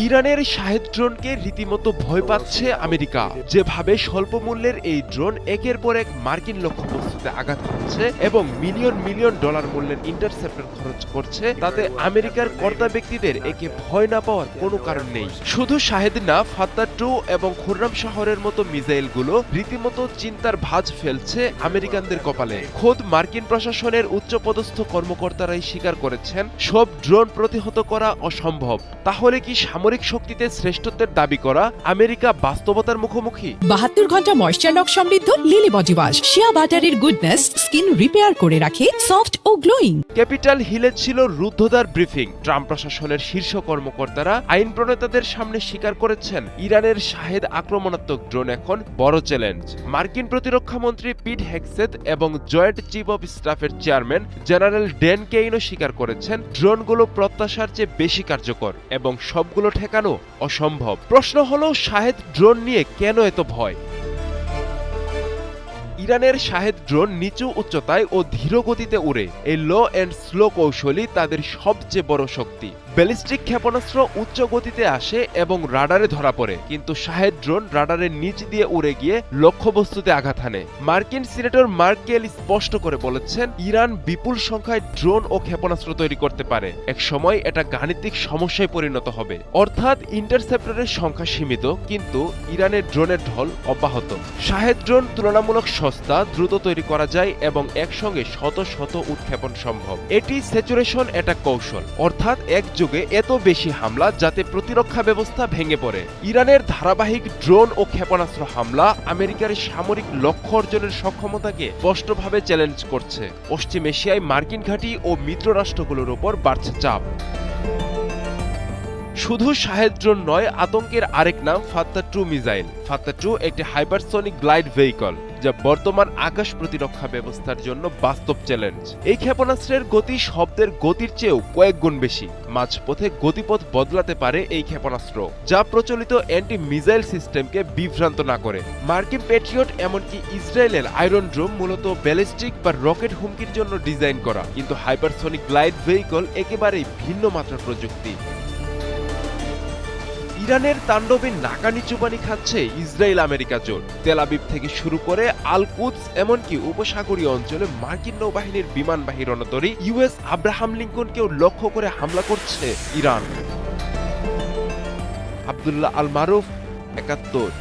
ইরানের শাহেদ ড্রোনকে রীতিমতো ভয় পাচ্ছে আমেরিকা। যেভাবে স্বল্প মূল্যের এই ড্রোন একের পর এক মার্কিন লক্ষ্যবস্তুতে আঘাত করছে এবং মিলিয়ন মিলিয়ন ডলার মূল্যের ইন্টারসেপ্টর খরচ করছে, তাতে আমেরিকার কর্তা ব্যক্তিদের একে ভয় না পাওয়ার কোনো কারণ নেই। শুধু শাহেদ না, ফাত্তাহ 2 এবং খুররাম শহরের মতো মিসাইলগুলো রীতিমতো চিন্তার ভাঁজ ফেলছে আমেরিকানদের কপালে। খোদ মার্কিন প্রশাসনের উচ্চপদস্থ কর্মকর্তারাই স্বীকার করেছেন সব ড্রোন প্রতিহত করা অসম্ভব। তাহলে কি সামরিক শক্তিতে শ্রেষ্ঠত্বের দাবি করা আমেরিকা বাস্তবতার মুখোমুখি? 72 ঘন্টা ময়েশ্চার লক সমৃদ্ধ লিলি বডি ওয়াশ, শিয়া বাটারের গুডনেস স্কিন রিপেয়ার করে রাখে সফট ও গ্লোয়িং। ক্যাপিটাল হিলে ছিল রুদ্ধদ্বার ব্রিফিং। ট্রাম্প প্রশাসনের শীর্ষ কর্মকর্তারা আইন প্রণেতাদের সামনে স্বীকার করেছেন ইরানের শাহেদ আক্রমণাত্মক ড্রোন এখন বড় চ্যালেঞ্জ। মার্কিন প্রতিরক্ষা মন্ত্রী পিট হেগসেথ এবং জয়েন্ট চিফ অব স্টাফের চেয়ারম্যান জেনারেল ড্যান কেইনও স্বীকার করেছেন ড্রোনগুলো প্রত্যাশার চেয়ে বেশি কার্যকর এবং সবগুলো ঠেকানো অসম্ভব। প্রশ্ন হলো, শাহেদ ড্রোন নিয়ে কেন এত ভয়? ইরানের শাহেদ ড্রোন নিচু উচ্চতায় ও ধীর গতিতে উড়ে। এই লো অ্যান্ড স্লো কৌশলই তাদের সবচেয়ে বড় শক্তি। ব্যালিস্টিক ক্ষেপণাস্ত্র উচ্চ গতিতে আসে এবং রাডারে ধরা পড়ে, কিন্তু শাহেদ ড্রোন রাডারের নিচ দিয়ে উড়ে গিয়ে লক্ষ্যবস্তুতে আঘাত হানে। মার্কিন সিনেটর মার্ক কেলি স্পষ্ট করে বলেছেন, ইরান বিপুল সংখ্যায় ড্রোন ও ক্ষেপণাস্ত্র তৈরি করতে পারে। এক সময় এটা গাণিতিক সমস্যায় পরিণত হবে। অর্থাৎ ইন্টারসেপ্টরের সংখ্যা সীমিত, কিন্তু ইরানের ড্রোনের ঢল অব্যাহত। শাহেদ ড্রোন তুলনামূলক সস্তা, দ্রুত তৈরি করা যায় এবং একসঙ্গে শত শত উৎক্ষেপণ সম্ভব। এটি স্যাচুরেশন অ্যাটাক কৌশল, অর্থাৎ এক এত বেশি হামলা যাতে প্রতিরক্ষা ব্যবস্থা ভেঙে পড়ে। ইরানের ধারাবাহিক ড্রোন ও ক্ষেপণাস্ত্র হামলা আমেরিকার সামরিক লক্ষ্য অর্জনের সক্ষমতাকে স্পষ্টভাবে চ্যালেঞ্জ করছে। পশ্চিম এশিয়ায় মার্কিন ঘাঁটি ও মিত্র রাষ্ট্রগুলোর উপর বাড়ছে চাপ। শুধু শাহেদ ড্রোন নয়, আতঙ্কের আরেক নাম ফাত্তাহ 2 মিসাইল। ফাত্তাহ 2 একটি হাইপারসনিক গ্লাইড ভেহিকল, যা বর্তমান আকাশ প্রতিরক্ষা ব্যবস্থার জন্য বাস্তব চ্যালেঞ্জ। এই ক্ষেপণাস্ত্রের গতি শব্দের গতির চেয়েও কয়েক গুণ বেশি। মাঝপথে গতিপথ বদলাতে পারে এই ক্ষেপণাস্ত্র, যা প্রচলিত অ্যান্টি মিসাইল সিস্টেমকে বিভ্রান্ত না করে। মার্কিন প্যাট্রিয়ট এমনকি ইসরায়েলের আয়রন ড্রোম মূলত ব্যালিস্টিক বা রকেট হুমকির জন্য ডিজাইন করা, কিন্তু হাইপারসনিক গ্লাইড ভেহিকল একেবারেই ভিন্ন মাত্রার প্রযুক্তি। ইরানের তাণ্ডবে নাকানি চুবানি খাচ্ছে ইসরায়েল আমেরিকা জোট। তেল আবিব থেকে শুরু করে আল কুদস এমনকি উপসাগরীয় অঞ্চলে মার্কিন নৌবাহিনীর বিমানবাহী রণতরী ইউএস আব্রাহাম লিঙ্কনকেও লক্ষ্য করে হামলা করছে ইরান। আব্দুল্লাহ আল মারুফ, ৭১।